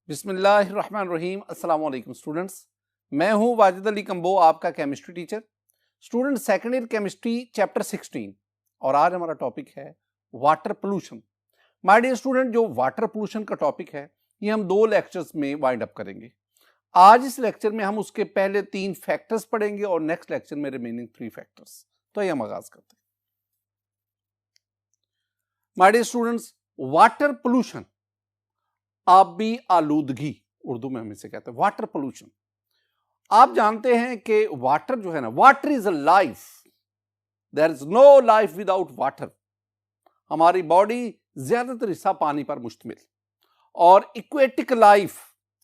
बिस्मिल्लाहिर्रहमानिर्रहीम। अस्सलाम वालेकुम स्टूडेंट्स, मैं हूं वाजिद अली कंबो, आपका chemistry teacher. Student, second year chemistry chapter 16 और आज हमारा टॉपिक है water pollution. My dear student, जो वाटर पोल्यूशन का टॉपिक है ये हम 2 लेक्चर्स में वाइंड अप करेंगे। आज इस लेक्चर में हम उसके पहले 3 फैक्टर्स पढ़ेंगे और नेक्स्ट लेक्चर में रिमेनिंग 3 फैक्टर्स। तो ये हम आगाज करते हैं। My dear students, water pollution, आबी आलूदगी उर्दू में हम इसे कहते हैं वाटर पोल्यूशन। आप जानते हैं कि वाटर जो है ना, water is a life, there is no life without water. हमारी बॉडी ज्यादातर हिस्सा पानी पर मुश्तमिल, और इक्वेटिक लाइफ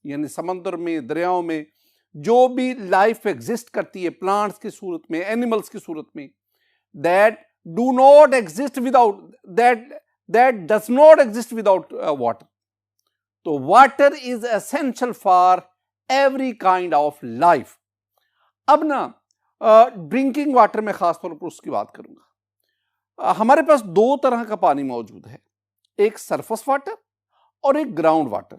यानी समंदर में, दरियाओं में जो भी लाइफ एग्जिस्ट करती है, प्लांट्स की सूरत में, एनिमल्स की सूरत में, that do not exist without that does not exist without water. तो water is essential for every kind of life. अब ना ड्रिंकिंग वाटर में खासतौर पर उसकी बात करूंगा। हमारे पास 2 तरह का पानी मौजूद है, एक सरफेस वाटर और एक ग्राउंड वाटर।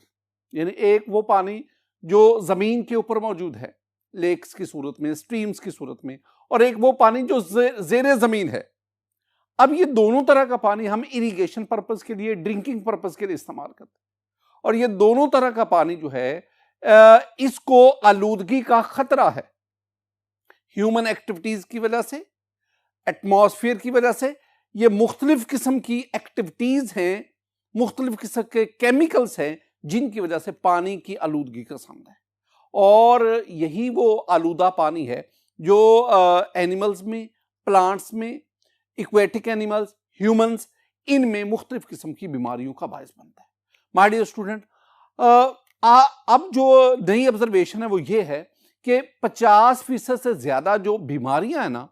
यानी एक वो पानी जो जमीन के ऊपर मौजूद है लेक्स की सूरत में, स्ट्रीम्स की सूरत में, और एक वो पानी जो जेरे जमीन है। अब ये दोनों तरह का पानी हम इरिगेशन पर्पस के लिए, ड्रिंकिंग पर्पस के लिए इस्तेमाल करते हैं। और ये दोनों तरह का पानी जो है इसको आलूदगी का खतरा है, ह्यूमन एक्टिविटीज की वजह से, एटमॉस्फेयर की वजह से। ये मुख्तलिफ किस्म की एक्टिविटीज हैं, मुख्तलिफ किस्म के केमिकल्स हैं जिनकी वजह से पानी की आलूदगी का सामना है। और यही वो आलूदा पानी है जो एनिमल्स में, प्लांट्स में, इक्वेटिक एनिमल्स, ह्यूमंस, इनमें मुख्तलिफ किस्म की बीमारियों का बायस बनता है। माय डियर स्टूडेंट, अब जो नई ऑब्जर्वेशन है वो ये है कि 50% से ज्यादा जो बीमारियां हैं ना,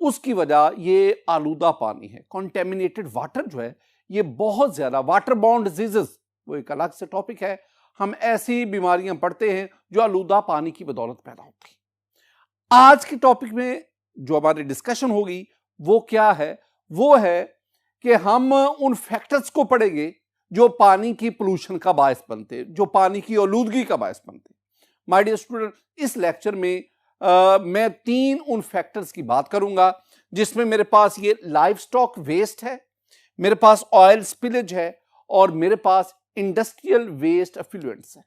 उसकी वजह ये आलूदा पानी है। कॉन्टेमिनेटेड वाटर जो है ये बहुत ज्यादा, वाटर बॉर्न डिजीजेस वो एक अलग से टॉपिक है। हम ऐसी बीमारियां पढ़ते हैं जो आलूदा पानी की बदौलत पैदा होती है। आज के टॉपिक में जो हमारी डिस्कशन होगी वो क्या है? वो है कि हम उन फैक्टर्स को पढ़ेंगे जो पानी की पोल्यूशन का बायस बनते, जो पानी की आलूदगी का बायस बनते। माय डियर स्टूडेंट, इस लेक्चर में मैं 3 उन फैक्टर्स की बात करूंगा जिसमें मेरे पास ये लाइव स्टॉक वेस्ट है, मेरे पास ऑयल स्पिलेज है, और मेरे पास इंडस्ट्रियल वेस्ट एफ्लुएंट्स है।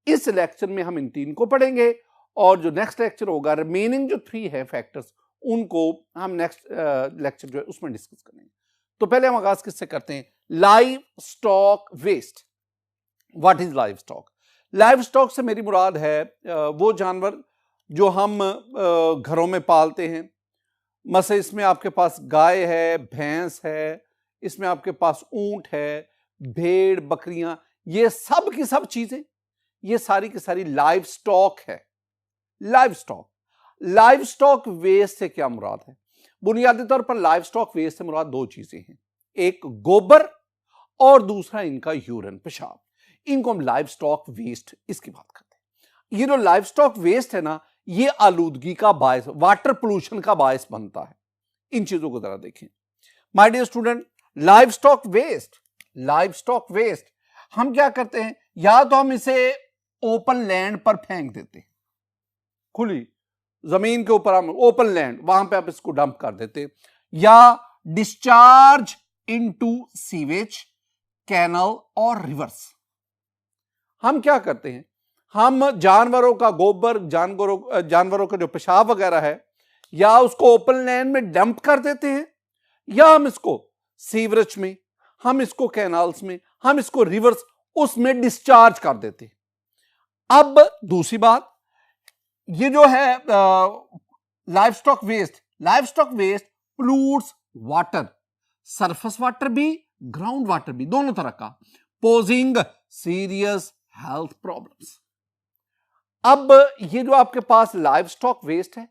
इस लेक्चर में हम इन 3 को पढ़ेंगे, और जो नेक्स्ट लेक्चर होगा रिमेनिंग जो 3 है फैक्टर्स, उनको हम नेक्स्ट लेक्चर जो है उसमें डिस्कस करेंगे। तो पहले हम आगाज किससे करते हैं? Livestock waste. What is livestock? Livestock से मेरी मुराद है वो जानवर जो हम घरों में पालते हैं। मसलन इसमें आपके पास गाय है, भैंस है, इसमें आपके पास ऊंट है, भेड़, बकरियां, ये सब की सब चीजें, ये सारी की सारी लाइव स्टॉक है। Livestock, livestock waste से क्या मुराद है? बुनियादी तौर पर लाइव स्टॉक वेस्ट से मुराद 2 चीजें हैं, एक गोबर और दूसरा इनका यूरिन, पेशाब। इनको हम लाइव स्टॉक वेस्ट इसकी बात करते हैं। ये जो लाइव स्टॉक वेस्ट है ना, ये आलूदगी का बायस, वाटर पोल्यूशन का बायस बनता है। इन चीजों को जरा देखें my dear student. Livestock waste, livestock waste हम क्या करते हैं? या तो हम इसे ओपन लैंड पर फेंक देते हैं, खुली जमीन के ऊपर, हम ओपन लैंड, वहां पे आप इसको डंप कर देते, या डिस्चार्ज इनटू सीवेज, कैनल और रिवर्स। हम क्या करते हैं? हम जानवरों का गोबर, जानवरों का जो पेशाब वगैरह है, या उसको ओपन लैंड में डंप कर देते हैं, या हम इसको सीवरेज में, हम इसको कैनाल्स में, हम इसको रिवर्स उसमें डिस्चार्ज कर देते हैं। अब दूसरी बात, ये जो है livestock waste, livestock waste pollutes water, surface water भी, ग्राउंड वाटर भी, दोनों तरह का, पोजिंग सीरियस हेल्थ प्रॉब्लम्स। अब ये जो आपके पास लाइव स्टॉक वेस्ट है,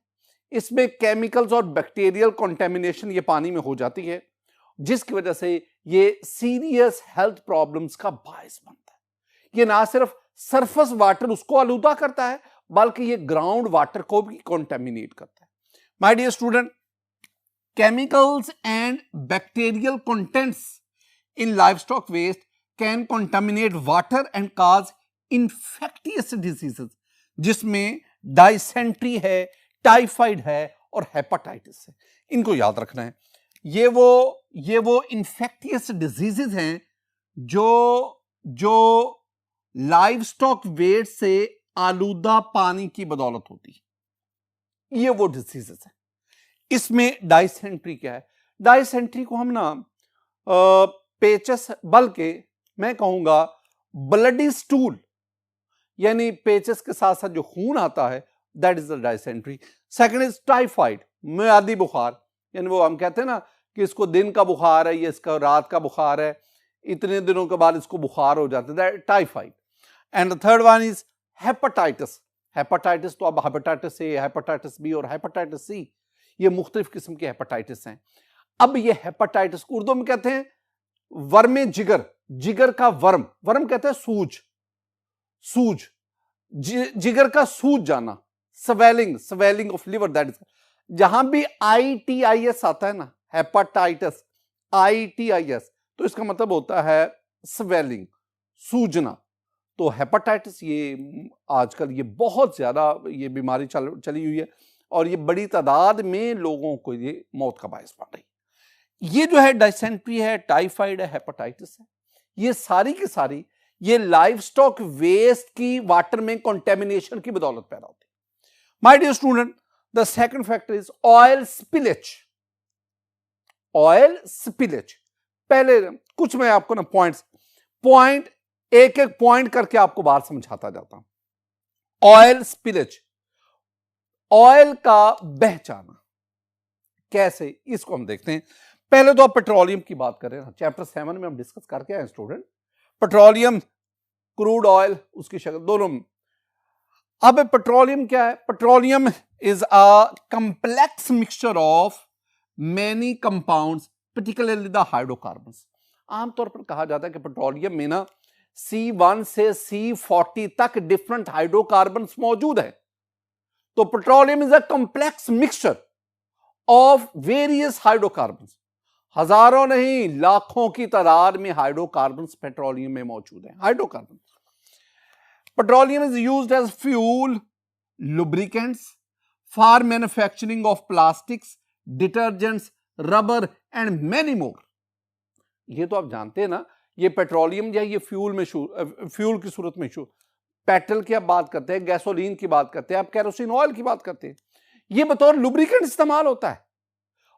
इसमें केमिकल्स और बैक्टीरियल कंटेमिनेशन ये पानी में हो जाती है, जिसकी वजह से ये सीरियस हेल्थ प्रॉब्लम्स का बायस बनता है। ये ना सिर्फ सरफेस वाटर उसको आलूदा करता है, बल्कि ये ग्राउंड वाटर को भी कंटेमिनेट करता है। My dear student, chemicals and bacterial contents in livestock waste can contaminate water and cause infectious diseases जिसमें डायसेंट्री है, टाइफाइड है और हेपेटाइटिस है। इनको याद रखना है। ये वो इन्फेक्टियस डिजीजेस हैं जो लाइव स्टॉक वेट से आलूदा पानी की बदौलत होती है। ये वो डिजीजेस है। इसमें डायसेंट्री क्या है? डायसेंट्री को हम ना पेचस, बल्कि मैं कहूंगा ब्लडी स्टूल, यानी पेचस के साथ साथ जो खून आता है, that is the dysentery. Second is typhoid, मियादी बुखार, यानी वो हम कहते हैं ना कि इसको दिन का बुखार है, ये इसका रात का बुखार है, इतने दिनों के बाद इसको बुखार हो जाता है, typhoid. And the third one is hepatitis. Hepatitis तो अब हेपेटाइटिस ए, हेपेटाइटिस बी और हेपेटाइटिस सी, ये मुख्तलिफ किस्म के हेपेटाइटिस हैं। अब ये हेपेटाइटिस उर्दू में कहते हैं वर्मे जिगर, जिगर का वर्म, वर्म कहते हैं सूज, जिगर का सूज जाना, swelling of liver, that is. जहां भी ITIS आता है ना, हेपेटाइटिस, ITIS, तो इसका मतलब होता है स्वेलिंग, सूजना। तो हेपेटाइटिस ये आजकल ये बहुत ज्यादा ये बीमारी चली हुई है और ये बड़ी तादाद में लोगों को ये मौत का बायस बन रही है। ये जो है डायसेंट्री है, टाइफाइड है, हेपेटाइटिस है, ये सारी की सारी ये लाइव स्टॉक वेस्ट की वाटर में कंटेमिनेशन की बदौलत पैदा होती है। My dear student, the second factor is oil spillage. Oil spillage, पहले कुछ मैं आपको ना पॉइंट एक एक पॉइंट करके आपको बात समझाता जाता हूं। ऑयल स्पिलेज, ऑयल का बह जाना कैसे, इसको हम देखते हैं। पहले तो आप पेट्रोलियम की बात कर रहे हैं, चैप्टर 7 में हम डिस्कस करके आए स्टूडेंट, पेट्रोलियम, क्रूड ऑयल, उसकी शक्ल दोनों। अब पेट्रोलियम क्या है? Petroleum is a complex mixture of many compounds, particularly the hydrocarbons. आमतौर पर कहा जाता है कि पेट्रोलियम में ना C1 से C40 तक डिफरेंट हाइड्रोकार्बन्स मौजूद है। तो petroleum is a complex mixture of various hydrocarbons, हजारों नहीं लाखों की तादाद में हाइड्रोकार्बन्स पेट्रोलियम में मौजूद हैं। Hydrocarbon, petroleum is used as fuel, lubricants, for manufacturing of plastics, detergents, rubber and many more. ये तो आप जानते हैं ना, ये पेट्रोलियम या ये फ्यूल की सूरत में पेट्रोल की आप बात करते हैं, गैसोलीन की बात करते हैं, आप केरोसिन ऑयल की बात करते हैं, ये बतौर लुब्रिकेंट इस्तेमाल होता है।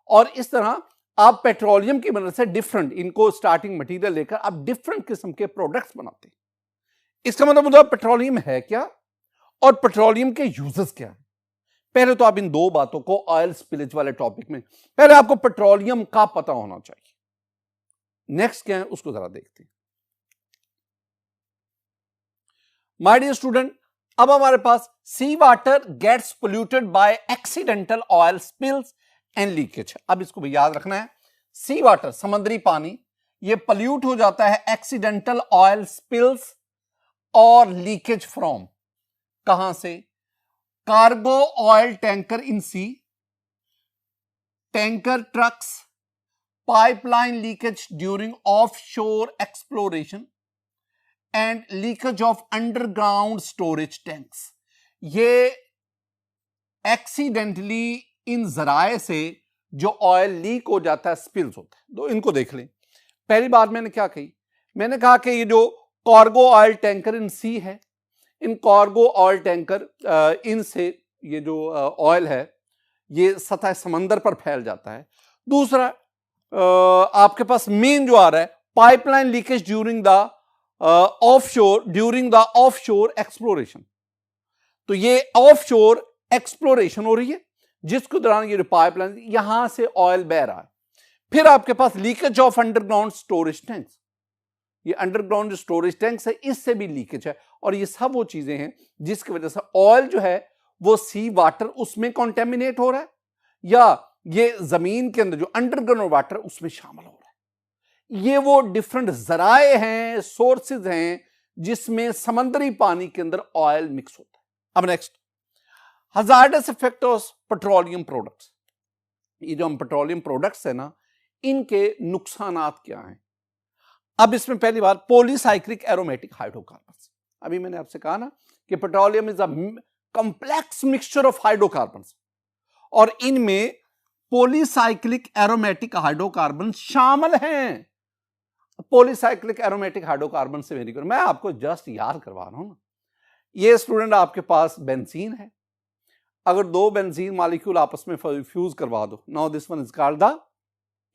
और इस तरह आप पेट्रोलियम की मदद से डिफरेंट, इनको स्टार्टिंग मटेरियल लेकर आप डिफरेंट किस्म के प्रोडक्ट्स बनाते हैं। इसका मतलब पेट्रोलियम है क्या और पेट्रोलियम के यूजेस क्या है। पहले तो आप इन दो बातों को ऑयल स्पिलेज वाले टॉपिक में, पहले आपको पेट्रोलियम का पता होना चाहिए। नेक्स्ट क्या है उसको जरा देखते हैं। माय डियर स्टूडेंट, अब हमारे पास sea water gets polluted by accidental oil spills and leakage. अब इसको भी याद रखना है, सी वाटर, समुद्री पानी, ये पोल्यूट हो जाता है एक्सीडेंटल ऑयल स्पिल्स और लीकेज फ्रॉम, कहां से? Cargo oil tanker in sea, tanker trucks, pipeline leakage during offshore exploration and leakage of underground storage tanks. ये एक्सीडेंटली इन जराए से जो ऑयल लीक हो जाता है, स्पिल्स होता है। तो इनको देख लें। पहली बात मैंने क्या कही? मैंने कहा कि ये जो कार्गो ऑयल टैंकर इन सी है, इन कार्गो ऑयल टैंकर इन से ये जो ऑयल है ये सतह समंदर पर फैल जाता है। दूसरा आपके पास मेन जो आ रहा है, pipeline leakage during the offshore exploration. तो ये ऑफशोर एक्सप्लोरेशन हो रही है जिसके दौरान ये पाइपलाइन, यहां से ऑयल बह रहा है। फिर आपके पास leakage of underground storage tanks, ये अंडरग्राउंड जो स्टोरेज टैंक्स है इससे भी लीकेज है। और ये सब वो चीजें हैं जिसकी वजह से ऑयल जो है वो सी वाटर उसमें कॉन्टेमिनेट हो रहा है, या ये जमीन के अंदर जो अंडरग्राउंड वाटर उसमें शामिल हो रहा है। ये वो डिफरेंट जराए हैं, सोर्सेज हैं जिसमें समंदरी पानी के अंदर ऑयल मिक्स होता है। अब next, hazardous effect of petroleum products. ये जो हम पेट्रोलियम प्रोडक्ट्स है ना, इनके नुकसानात क्या हैं? अब इसमें पहली बात, पॉलीसाइक्लिक एरोमेटिक हाइड्रोकार्बन्स। अभी मैंने आपसे कहा ना कि petroleum is a complex mixture of hydrocarbons और इनमें पॉलीसाइक्लिक एरोमेटिक हाइड्रोकार्बन शामिल हैं। पॉलीसाइक्लिक एरोमेटिक हाइड्रोकार्बन से वेरी गुड, मैं आपको जस्ट याद करवा रहा हूं ना। ये स्टूडेंट आपके पास बेंजीन है, अगर दो बेंजीन मॉलिक्यूल आपस में फ्यूज करवा दो, now this one is called the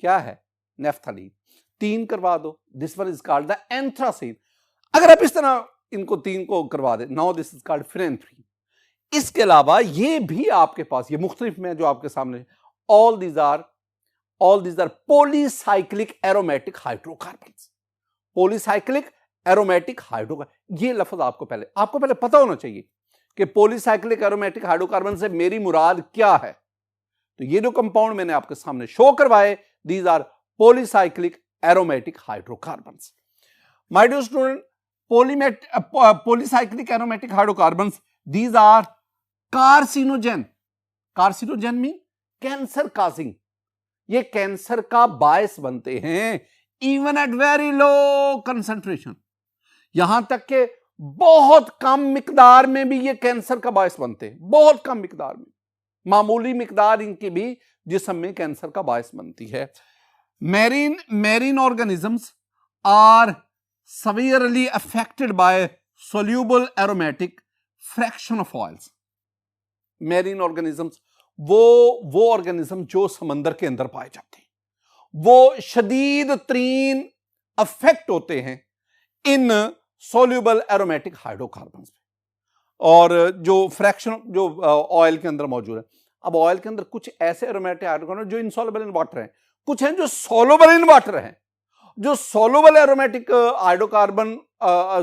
क्या है, नेफ्थलीन। तीन करवा दो, this one is called the anthracene. अगर आप इस तरह इनको तीन को करवा दे, now this is called phenanthrene. इसके अलावा ये भी आपके पास, ये मुख्तलिफ में जो आपके सामने, all these are polycyclic aromatic hydrocarbons. Polycyclic aromatic hydrocarbon, ये लफ्ज आपको पहले पता होना चाहिए कि पॉलीसाइक्लिक एरोमेटिक हाइड्रोकार्बन से मेरी मुराद क्या है। तो ये जो कंपाउंड मैंने आपके सामने शो करवाए, these are polycyclic aromatic hydrocarbons. My dear student, polycyclic aromatic hydrocarbons, these are carcinogen. Carcinogen mean cancer causing, ये कैंसर का बायस बनते हैं even at very low concentration. यहां तक के बहुत कम मिकदार में भी ये कैंसर का बायस बनते हैं, बहुत कम मिकदार में, मामूली मिकदार इनकी भी जिस्म में कैंसर का बायस बनती है। Marine organisms are severely affected by soluble aromatic fraction of oils. Marine organisms, वो ऑर्गेनिज्म जो समंदर के अंदर पाए जाते हैं, वो शदीद तरीन अफेक्ट होते हैं इन सोल्यूबल एरोमेटिक हाइड्रोकार्बन्स पे। और जो फ्रैक्शन जो ऑयल के अंदर मौजूद है, अब ऑयल के अंदर कुछ ऐसे एरोमेटिक हाइड्रोकार्बन जो इनसॉल्युबल इन वाटर हैं, कुछ हैं जो सॉल्युबल इन वाटर हैं। जो soluble aromatic hydrocarbon,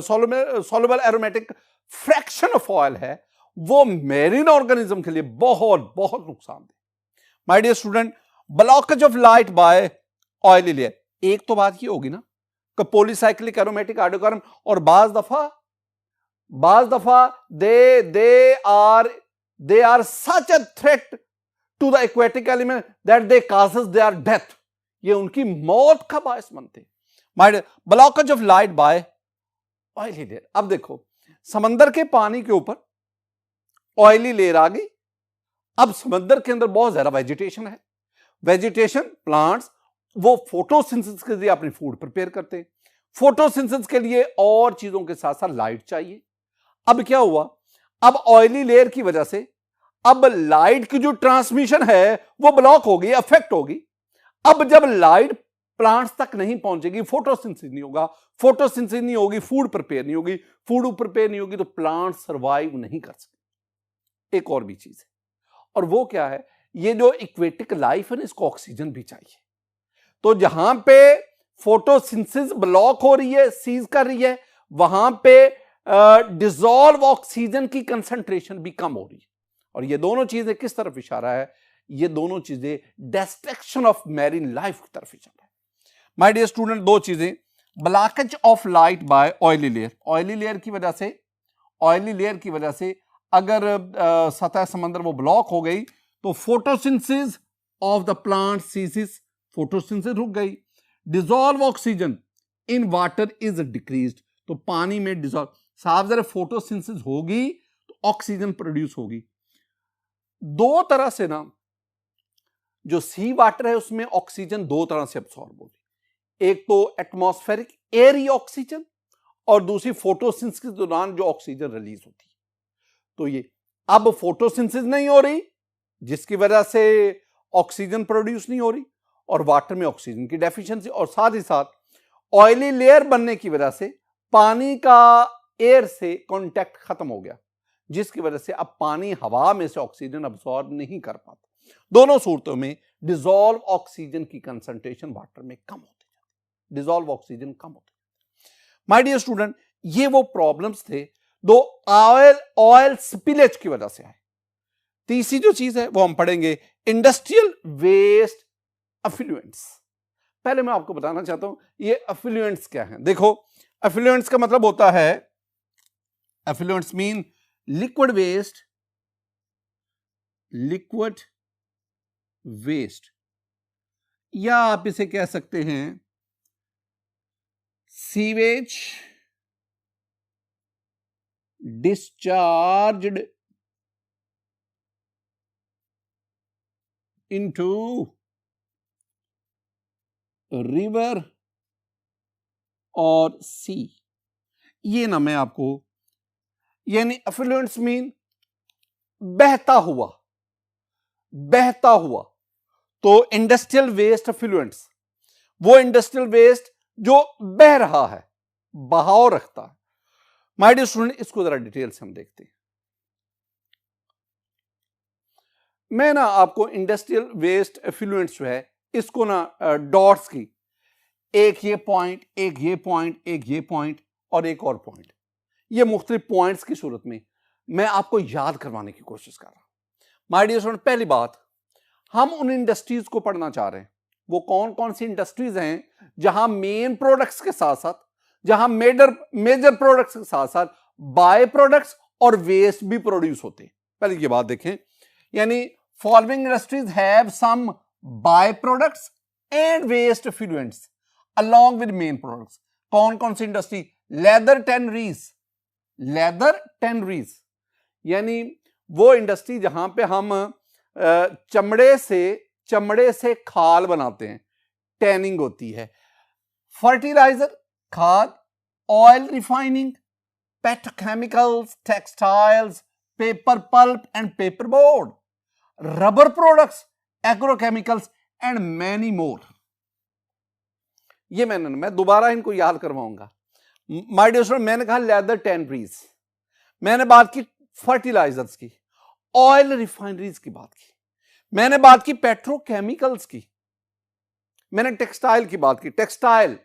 soluble aromatic fraction of oil है, वो मैरीन ऑर्गेनिज्म के लिए बहुत बहुत नुकसानदेह। My dear student, blockage of light by oily layer, एक तो बात ये होगी ना कि पॉलीसाइक्लिक एरोमेटिक हाइड्रोकार्बन, और बाज दफा they are such a threat to the aquatic element that they causes their death, ये उनकी मौत का बायस बनते। My dear, blockage of light by oily layer. अब देखो, समंदर के पानी के ऊपर ऑयली लेयर आ गई। अब समंदर के अंदर बहुत ज्यादा वेजिटेशन है, वेजिटेशन प्लांट्स वो फोटोसिंथेसिस के लिए अपनी फूड प्रिपेयर करते हैं। फोटोसिंथेसिस के लिए और चीजों के साथ साथ लाइट चाहिए। अब क्या हुआ, अब ऑयली लेयर की वजह से अब लाइट की जो ट्रांसमिशन है वो ब्लॉक होगी, अफेक्ट होगी। अब जब लाइट प्लांट्स तक नहीं पहुंचेगी, फोटोसिंथेसिस नहीं होगा, फोटोसिंथेसिस नहीं होगी, फूड प्रिपेयर नहीं होगी, फूड प्रिपेयर नहीं होगी तो प्लांट सर्वाइव नहीं कर सकते। एक और भी चीज है, और वो क्या है, ये जो इक्वेटिक लाइफ है ना, इसको ऑक्सीजन भी चाहिए। तो जहां पे फोटोसिंथेसिस ब्लॉक हो रही है, सीज कर रही है, वहां पे डिसॉल्व ऑक्सीजन की कंसंट्रेशन भी कम हो रही है। और ये दोनों चीजें किस तरफ इशारा है, ये दोनों चीजें डिस्ट्रक्शन ऑफ मैरीन लाइफ की तरफ इशारा है। माय डियर स्टूडेंट, दो चीजें, blockage of light by oily layer, oily layer की वजह से अगर सतह समंदर वो ब्लॉक हो गई तो photosynthesis of the plant ceases, photosynthesis रुक गई। Dissolve oxygen in water is decreased, तो पानी में डिसॉल्व, साफ जरा फोटोसिंथेसिस होगी तो ऑक्सीजन प्रोड्यूस होगी। दो तरह से ना, जो सी वाटर है उसमें ऑक्सीजन दो तरह से अब्सॉर्ब होगी, एक तो एटमॉस्फेरिक एयरी ऑक्सीजन, और दूसरी फोटोसिंथेसिस के दौरान जो ऑक्सीजन रिलीज होती है। तो ये अब फोटोसिंथेसिस नहीं हो रही, जिसकी वजह से ऑक्सीजन प्रोड्यूस नहीं हो रही, और वाटर में ऑक्सीजन की डेफिशिएंसी, और साथ ही साथ ऑयली लेयर बनने की वजह से पानी का एयर से कांटेक्ट खत्म हो गया, जिसकी वजह से अब पानी हवा में से ऑक्सीजन अब्सॉर्ब नहीं कर पाता। दोनों सूरतों में डिसॉल्व ऑक्सीजन की कंसंट्रेशन वाटर में कम होती जाती, डिसॉल्व ऑक्सीजन कम होती जाती। माय डियर स्टूडेंट, ये वो प्रॉब्लम्स थे दो ऑयल स्पिलेज की वजह से आए। तीसरी जो चीज है वो हम पढ़ेंगे, इंडस्ट्रियल वेस्ट एफ्लुएंट्स। पहले मैं आपको बताना चाहता हूं ये एफ्लुएंट्स क्या है। देखो, एफ्लुएंट्स का मतलब होता है, एफ्लुएंट्स मीन लिक्विड वेस्ट, या आप इसे कह सकते हैं सीवेज discharged into river और sea। ये ना मैं आपको, यानी एफ्लुएंट्स मीन बहता हुआ, बहता हुआ। तो इंडस्ट्रियल वेस्ट एफ्लुएंट्स, वो इंडस्ट्रियल वेस्ट जो बह रहा है, बहाव रखता है। माय डियर स्टूडेंट, इसको जरा डिटेल से हम देखते हैं। मैं ना आपको इंडस्ट्रियल वेस्ट एफ्लुएंट्स जो है इसको ना डॉट्स की, एक ये पॉइंट, एक ये पॉइंट, एक ये पॉइंट और एक और पॉइंट, ये मुख्तलिफ पॉइंट्स की सूरत में मैं आपको याद करवाने की कोशिश कर रहा हूं। माय डियर स्टूडेंट, पहली बात, हम उन इंडस्ट्रीज को पढ़ना चाह रहे हैं, वो कौन कौन सी इंडस्ट्रीज हैं जहां मेन प्रोडक्ट्स के साथ साथ, जहां मेजर प्रोडक्ट्स के साथ साथ बाय प्रोडक्ट्स और वेस्ट भी प्रोड्यूस होते हैं। पहले ये बात देखें, यानी following industries have some by products and waste effluents along with main products. कौन कौन सी industry? Leather tanneries, leather tanneries यानी वो इंडस्ट्री जहां पे हम चमड़े से खाल बनाते हैं, टैनिंग होती है। फर्टिलाइजर, खाद, oil refining, petrochemicals, textiles, paper pulp and paper board, rubber products, agrochemicals and many more. ये मैं दोबारा इनको याद करवाऊंगा। माय डियर स्टूडेंट, मैंने कहा लेदर टैनरीज, मैंने बात की फर्टिलाइजर्स की, ऑयल रिफाइनरीज की बात की, मैंने बात की पेट्रोकेमिकल्स की, मैंने टेक्सटाइल की बात की, टेक्सटाइल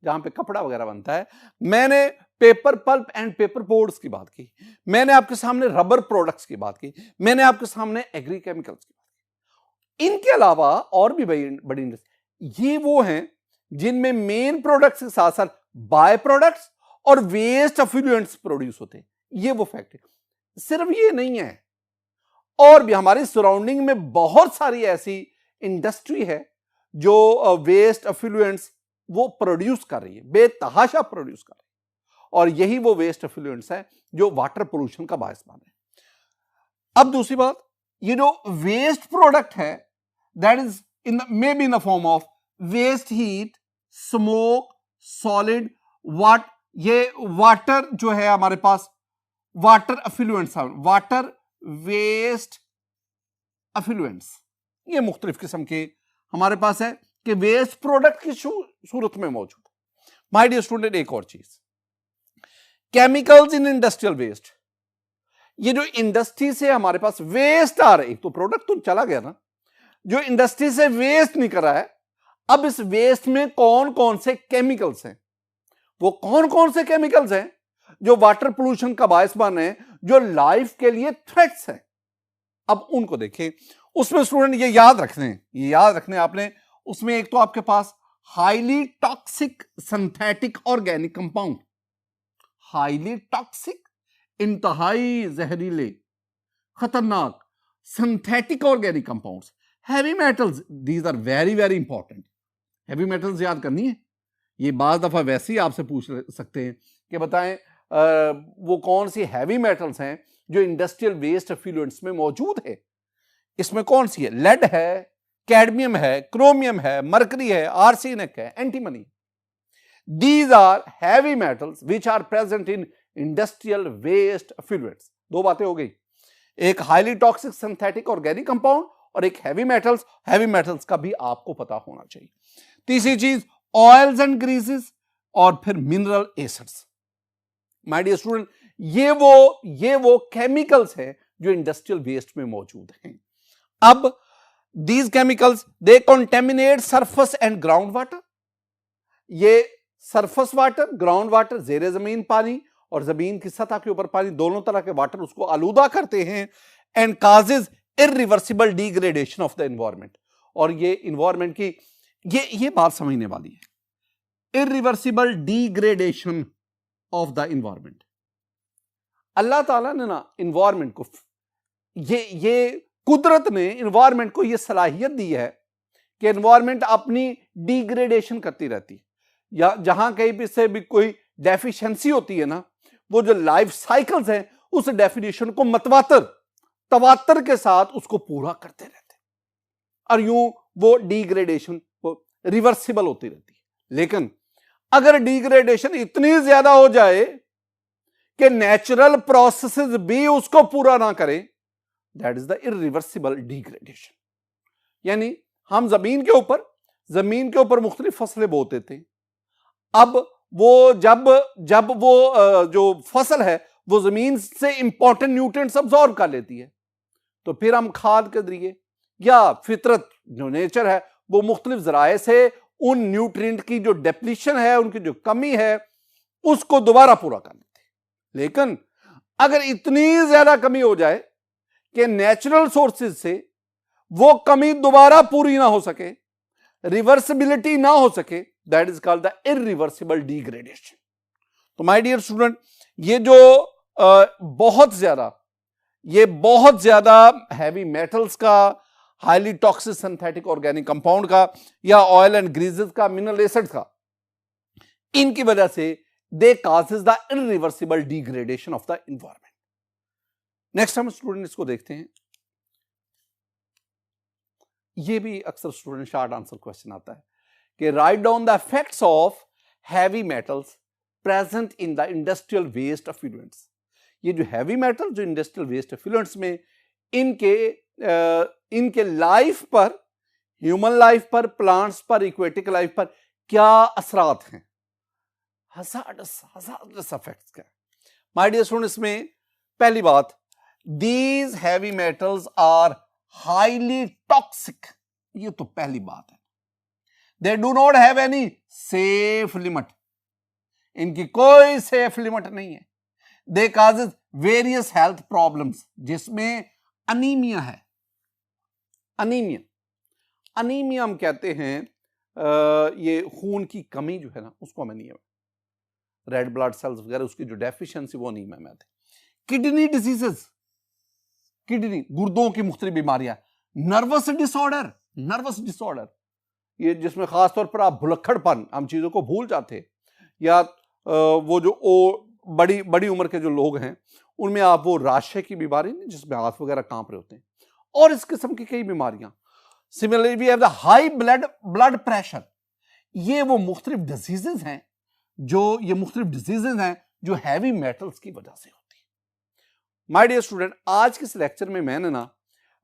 जहां पे कपड़ा वगैरह बनता है, मैंने paper pulp and paper boards की बात की, मैंने आपके सामने रबर प्रोडक्ट्स की बात की, मैंने आपके सामने एग्रीकेमिकल्स की बात की। इनके अलावा और भी बड़ी इंडस्ट्री, ये वो हैं जिनमें मेन प्रोडक्ट्स के साथ साथ बाय प्रोडक्ट्स और वेस्ट एफ्लुएंट्स प्रोड्यूस होते हैं। ये वो फैक्ट है। सिर्फ ये नहीं है, और भी हमारी सराउंडिंग में बहुत सारी ऐसी इंडस्ट्री है जो वेस्ट एफ्लुएंट्स वो प्रोड्यूस कर रही है, बेतहाशा प्रोड्यूस कर रही है, और यही वो वेस्ट एफ्लुएंट्स है जो वाटर पोल्यूशन का बायस बन रहे हैं। अब दूसरी बात, ये जो वेस्ट प्रोडक्ट है that is in may be in the form of waste heat, smoke, solid, ये वाटर जो है हमारे पास, water effluents, water waste effluents, ये मुख्तलिफ किस्म के हमारे पास है कि वेस्ट प्रोडक्ट की सूरत में मौजूद है। माय डियर स्टूडेंट, एक और चीज, केमिकल्स इन इंडस्ट्रियल वेस्ट। ये जो इंडस्ट्री से हमारे पास वेस्ट आ रहा है, एक तो प्रोडक्ट तो चला गया ना, जो इंडस्ट्री से वेस्ट निकल रहा है, अब इस वेस्ट में कौन कौन से केमिकल्स हैं, वो कौन कौन से केमिकल्स हैं जो वाटर पोल्यूशन का बायस बन रहे हैं, जो लाइफ के लिए थ्रेट्स हैं। अब उनको देखें। उसमें स्टूडेंट ये याद रखने आपने, उसमें एक तो आपके पास highly toxic synthetic organic compound, highly toxic, इंतहाई जहरीले, खतरनाक synthetic organic compounds, heavy metals, these are very very important. Heavy metals याद करनी है, ये बाज दफा वैसे ही आपसे पूछ सकते हैं कि बताएं वो कौन सी हैवी मेटल्स हैं जो इंडस्ट्रियल वेस्ट एफ्लुएंट्स में मौजूद है। इसमें कौन सी है? लेड है, कैडमियम है, क्रोमियम है, मरकरी है, आर्सेनिक है, antimony. These are heavy metals which are present in industrial waste effluents. दो बातें हो गई, एक highly toxic synthetic organic compound और एक हैवी मेटल्स। हैवी मेटल्स का भी आपको पता होना चाहिए। तीसरी चीज ऑयल्स एंड ग्रीसेस और फिर mineral acids. My dear student, ये वो केमिकल्स हैं जो इंडस्ट्रियल वेस्ट में मौजूद हैं। अब these chemicals they contaminate surface and ground water. ये सरफेस वाटर, ग्राउंड वाटर, जेरे जमीन पानी और जमीन की सतह के ऊपर पानी, दोनों तरह के वाटर उसको आलूदा करते हैं and causes irreversible degradation of the environment. और ये एनवायरमेंट की ये बात समझने वाली है, irreversible degradation of the environment. Allah ताला ने ना एनवायरमेंट को, ये कुदरत ने एनवायरमेंट को ये सलाहियत दी है कि एनवायरमेंट अपनी डिग्रेडेशन करती रहती है, या जहां कहीं भी से भी कोई डेफिशिएंसी होती है ना, वो जो लाइफ साइकिल्स हैं उस डेफिनेशन को तवातर के साथ उसको पूरा करते रहते हैं और यूं वो डिग्रेडेशन वो रिवर्सिबल होती रहती है। लेकिन अगर डिग्रेडेशन इतनी ज्यादा हो जाए कि नेचुरल प्रोसेसेस भी उसको पूरा ना करें, that is the irreversible degradation. यानी हम जमीन के ऊपर मुख्तलिफ फसलें बोते थे। अब वो जब वो जो फसल है वो जमीन से इंपॉर्टेंट न्यूट्रिएंट्स अब्सॉर्ब कर लेती है, तो फिर हम खाद के जरिए या फितरत जो नेचर है वो मुख्तलिफ जराए से उन न्यूट्रिएंट की जो डिप्लीशन है, उनकी जो कमी है, उसको दोबारा पूरा कर लेते हैं। लेकिन अगर इतनी ज्यादा कमी हो जाए कि नेचुरल सोर्सेज से वो कमी दोबारा पूरी ना हो सके, रिवर्सिबिलिटी ना हो सके, that is called the irreversible degradation. तो माय डियर स्टूडेंट, ये जो बहुत ज्यादा हैवी मेटल्स का, highly toxic synthetic organic compound का या ऑयल एंड ग्रीजेस का, मिनरल एसिड्स का, इनकी वजह से they causes the irreversible degradation of the environment. Next हम स्टूडेंट इसको देखते हैं। ये भी अक्सर स्टूडेंट शॉर्ट आंसर क्वेश्चन आता है कि write down the effects of heavy metals present in the industrial waste effluents. ये जो हैवी मेटल जो इंडस्ट्रियल वेस्ट एफ्लुएंट्स में इनके लाइफ पर, ह्यूमन लाइफ पर, प्लांट्स पर, इक्वेटिक लाइफ पर क्या असरात हैं, हजार्डस इफेक्ट्स क्या। माय डियर स्टूडेंट, इसमें पहली बात, these heavy metals are highly toxic. ये तो पहली बात है। They do not have any safe limit, इनकी कोई सेफ लिमिट नहीं है। दे कॉजेज वेरियस हेल्थ प्रॉब्लम्स, जिसमें अनीमिया है। अनीमिया हम कहते हैं ये खून की कमी जो है ना, उसको हम अनीमिया, रेड ब्लड सेल्स वगैरह उसकी जो डेफिशिएंसी, वो अनीमिया में आते हैं। किडनी डिजीजेस, किडनी गुर्दों की मुख्तलिफ बीमारियां, नर्वस डिसऑर्डर, ये जिसमें खासतौर पर आप भुलक्कड़पन, हम चीजों को भूल जाते, या वो जो बड़ी उम्र के जो लोग हैं उनमें आप वो राशे की बीमारी नहीं, जिसमें हाथ वगैरह कांप रहे होते हैं, और इस किस्म की कई बीमारियां। Similarly we have the high blood pressure. ये वो मुख्तलिफ डिजीजेस हैं जो हैवी मेटल्स की वजह से होती है। माय डियर स्टूडेंट, आज के इस लेक्चर में मैंने ना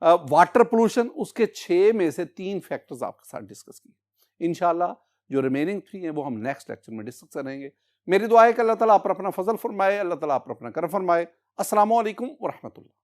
वाटर पोल्यूशन, उसके 6 में से 3 फैक्टर्स आपके साथ डिस्कस किए। इंशाल्लाह जो रिमेनिंग 3 हैं वो हम नेक्स्ट लेक्चर में डिस्कस करेंगे। मेरी दुआ है कि अल्लाह ताला आप पर अपना फजल फरमाए, अल्लाह ताला आप पर अपना करम फरमाए। अस्सलामु अलैकुम व रहमतुल्लाह।